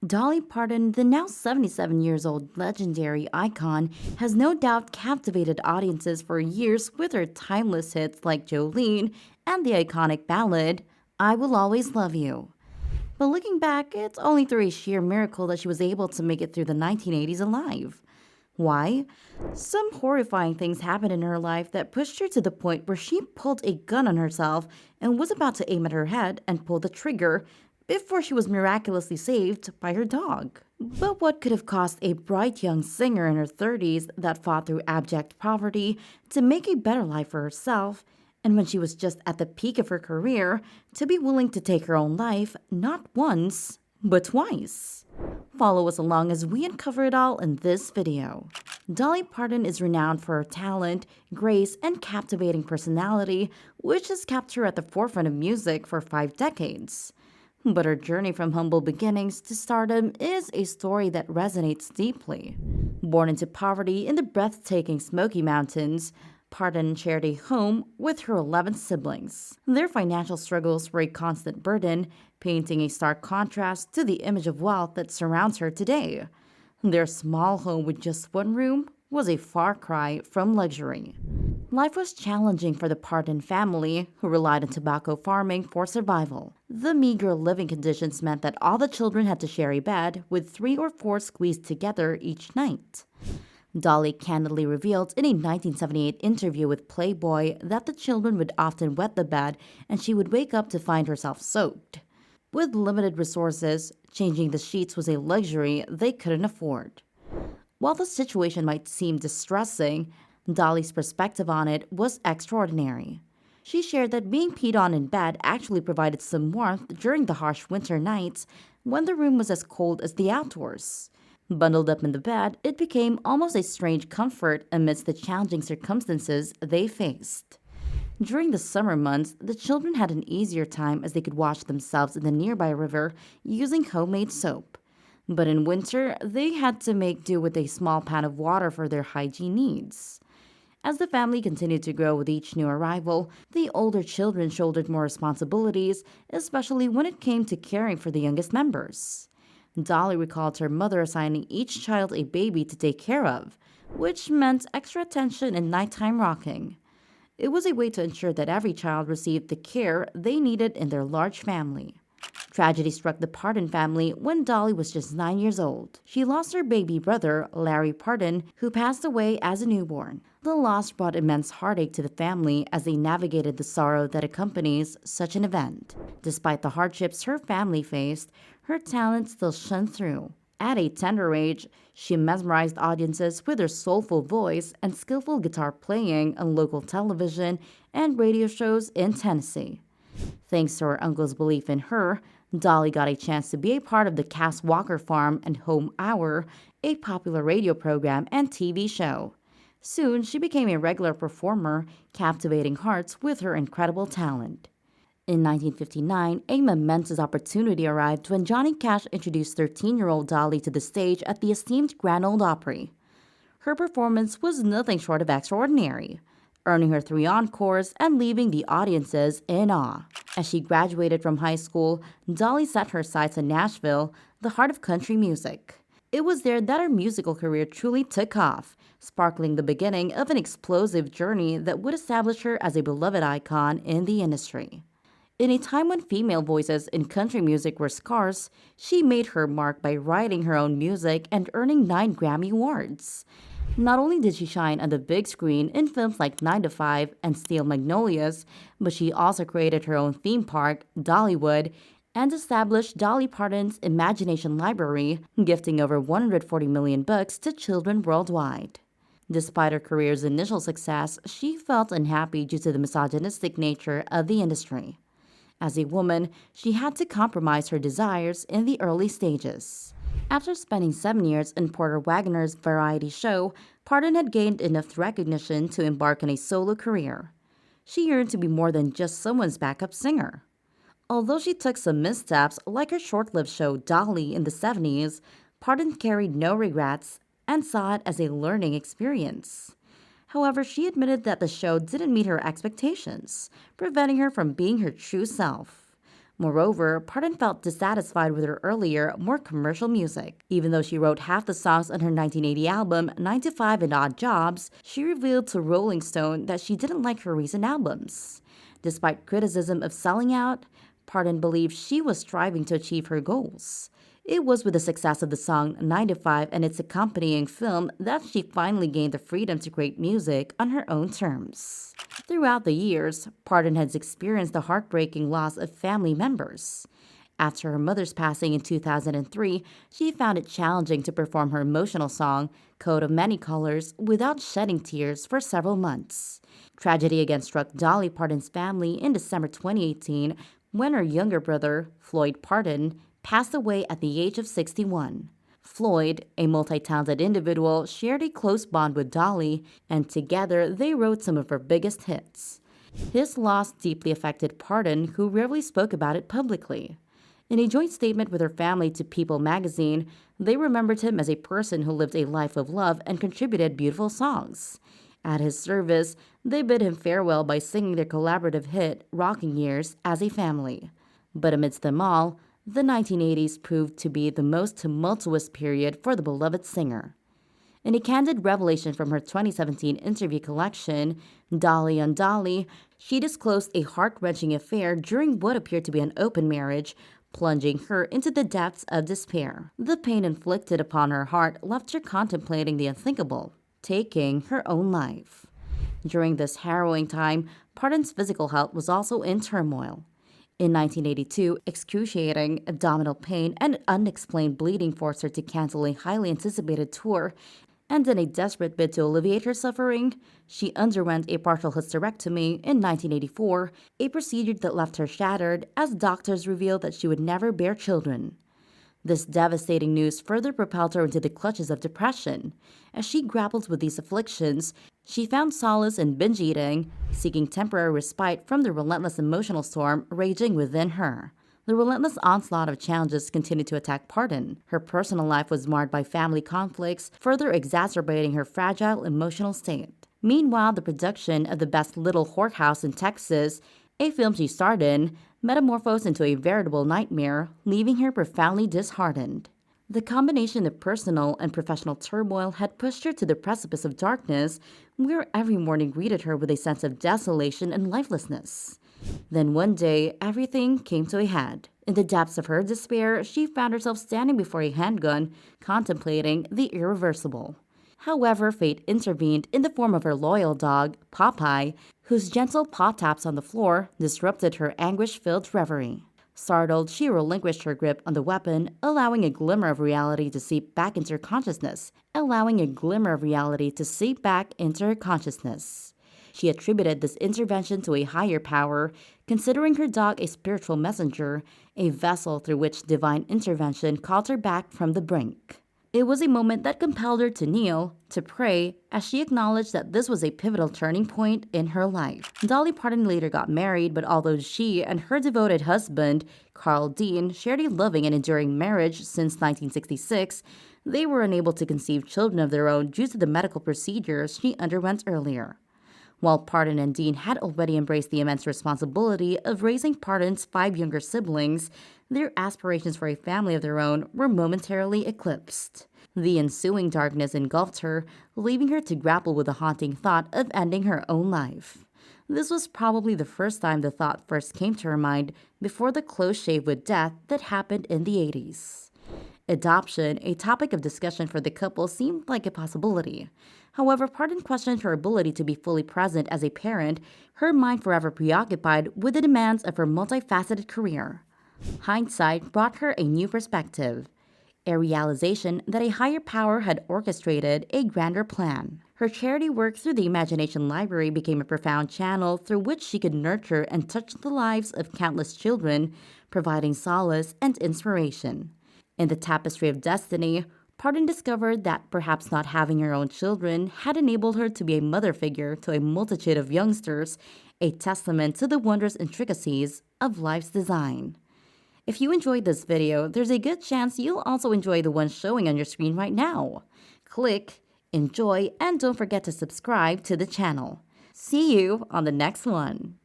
Dolly Parton, the now 77 years old legendary icon, has no doubt captivated audiences for years with her timeless hits like Jolene and the iconic ballad, I Will Always Love You. But looking back, it's only through a sheer miracle that she was able to make it through the 1980s alive. Why? Some horrifying things happened in her life that pushed her to the point where she pulled a gun on herself and was about to aim at her head and pull the trigger before she was miraculously saved by her dog. But what could have caused a bright young singer in her 30s that fought through abject poverty to make a better life for herself, and when she was just at the peak of her career, to be willing to take her own life not once, but twice? Follow us along as we uncover it all in this video. Dolly Parton is renowned for her talent, grace, and captivating personality, which has kept her at the forefront of music for 5 decades. But her journey from humble beginnings to stardom is a story that resonates deeply. Born into poverty in the breathtaking Smoky Mountains, Parton shared a home with her 11 siblings. Their financial struggles were a constant burden, painting a stark contrast to the image of wealth that surrounds her today. Their small home with just one room was a far cry from luxury. Life was challenging for the Parton family, who relied on tobacco farming for survival. The meager living conditions meant that all the children had to share a bed, with 3 or 4 squeezed together each night. Dolly candidly revealed in a 1978 interview with Playboy that the children would often wet the bed and she would wake up to find herself soaked. With limited resources, changing the sheets was a luxury they couldn't afford. While the situation might seem distressing, Dolly's perspective on it was extraordinary. She shared that being peed on in bed actually provided some warmth during the harsh winter nights when the room was as cold as the outdoors. Bundled up in the bed, it became almost a strange comfort amidst the challenging circumstances they faced. During the summer months, the children had an easier time as they could wash themselves in the nearby river using homemade soap. But in winter, they had to make do with a small pan of water for their hygiene needs. As the family continued to grow with each new arrival, the older children shouldered more responsibilities, especially when it came to caring for the youngest members. Dolly recalled her mother assigning each child a baby to take care of, which meant extra attention and nighttime rocking. It was a way to ensure that every child received the care they needed in their large family. Tragedy struck the Parton family when Dolly was just 9 years old. She lost her baby brother, Larry Parton, who passed away as a newborn. The loss brought immense heartache to the family as they navigated the sorrow that accompanies such an event. Despite the hardships her family faced, her talent still shone through. At a tender age, she mesmerized audiences with her soulful voice and skillful guitar playing on local television and radio shows in Tennessee. Thanks to her uncle's belief in her, Dolly got a chance to be a part of the Cass Walker Farm and Home Hour, a popular radio program and TV show. Soon, she became a regular performer, captivating hearts with her incredible talent. In 1959, a momentous opportunity arrived when Johnny Cash introduced 13-year-old Dolly to the stage at the esteemed Grand Ole Opry. Her performance was nothing short of extraordinary, earning her 3 encores and leaving the audiences in awe. As she graduated from high school, Dolly set her sights on Nashville, the heart of country music. It was there that her musical career truly took off, sparkling the beginning of an explosive journey that would establish her as a beloved icon in the industry. In a time when female voices in country music were scarce, she made her mark by writing her own music and earning 9 Grammy Awards. Not only did she shine on the big screen in films like 9 to 5 and Steel Magnolias, but she also created her own theme park, Dollywood, and established Dolly Parton's Imagination Library, gifting over 140 million books to children worldwide. Despite her career's initial success, she felt unhappy due to the misogynistic nature of the industry. As a woman, she had to compromise her desires in the early stages. After spending 7 years in Porter Wagoner's variety show, Parton had gained enough recognition to embark on a solo career. She yearned to be more than just someone's backup singer. Although she took some missteps, like her short-lived show Dolly in the 70s, Parton carried no regrets and saw it as a learning experience. However, she admitted that the show didn't meet her expectations, preventing her from being her true self. Moreover, Parton felt dissatisfied with her earlier, more commercial music. Even though she wrote half the songs on her 1980 album, 9 to 5 and Odd Jobs, she revealed to Rolling Stone that she didn't like her recent albums. Despite criticism of selling out, Parton believed she was striving to achieve her goals. It was with the success of the song 9 to 5 and its accompanying film that she finally gained the freedom to create music on her own terms. Throughout the years, Parton has experienced the heartbreaking loss of family members. After her mother's passing in 2003, she found it challenging to perform her emotional song, Coat of Many Colors, without shedding tears for several months. Tragedy again struck Dolly Parton's family in December 2018 when her younger brother, Floyd Parton, passed away at the age of 61. Floyd, a multi-talented individual, shared a close bond with Dolly, and together they wrote some of her biggest hits. His loss deeply affected Parton, who rarely spoke about it publicly. In a joint statement with her family to People magazine, they remembered him as a person who lived a life of love and contributed beautiful songs. At his service, they bid him farewell by singing their collaborative hit, Rocking Years, as a family. But amidst them all, the 1980s proved to be the most tumultuous period for the beloved singer. In a candid revelation from her 2017 interview collection, Dolly on Dolly, she disclosed a heart-wrenching affair during what appeared to be an open marriage, plunging her into the depths of despair. The pain inflicted upon her heart left her contemplating the unthinkable, taking her own life. During this harrowing time, Parton's physical health was also in turmoil. In 1982, excruciating abdominal pain and unexplained bleeding forced her to cancel a highly anticipated tour, and in a desperate bid to alleviate her suffering, she underwent a partial hysterectomy in 1984, a procedure that left her shattered as doctors revealed that she would never bear children. This devastating news further propelled her into the clutches of depression. As she grappled with these afflictions, she found solace in binge eating, seeking temporary respite from the relentless emotional storm raging within her. The relentless onslaught of challenges continued to attack Parton. Her personal life was marred by family conflicts, further exacerbating her fragile emotional state. Meanwhile, the production of The Best Little Whorehouse in Texas, a film she starred in, metamorphosed into a veritable nightmare, leaving her profoundly disheartened. The combination of personal and professional turmoil had pushed her to the precipice of darkness, where every morning greeted her with a sense of desolation and lifelessness. Then one day, everything came to a head. In the depths of her despair, she found herself standing before a handgun, contemplating the irreversible. However, fate intervened in the form of her loyal dog, Popeye, whose gentle paw taps on the floor disrupted her anguish-filled reverie. Startled, she relinquished her grip on the weapon, allowing a glimmer of reality to seep back into her consciousness. She attributed this intervention to a higher power, considering her dog a spiritual messenger, a vessel through which divine intervention called her back from the brink. It was a moment that compelled her to kneel, to pray, as she acknowledged that this was a pivotal turning point in her life. Dolly Parton later got married, but although she and her devoted husband, Carl Dean, shared a loving and enduring marriage since 1966, they were unable to conceive children of their own due to the medical procedures she underwent earlier. While Parton and Dean had already embraced the immense responsibility of raising Parton's 5 younger siblings, their aspirations for a family of their own were momentarily eclipsed. The ensuing darkness engulfed her, leaving her to grapple with the haunting thought of ending her own life. This was probably the first time the thought first came to her mind before the close shave with death that happened in the 80s. Adoption, a topic of discussion for the couple, seemed like a possibility. However, Parton questioned her ability to be fully present as a parent, her mind forever preoccupied with the demands of her multifaceted career. Hindsight brought her a new perspective, a realization that a higher power had orchestrated a grander plan. Her charity work through the Imagination Library became a profound channel through which she could nurture and touch the lives of countless children, providing solace and inspiration. In the tapestry of destiny, Parton discovered that perhaps not having her own children had enabled her to be a mother figure to a multitude of youngsters, a testament to the wondrous intricacies of life's design. If you enjoyed this video, there's a good chance you'll also enjoy the one showing on your screen right now. Click, enjoy, and don't forget to subscribe to the channel. See you on the next one.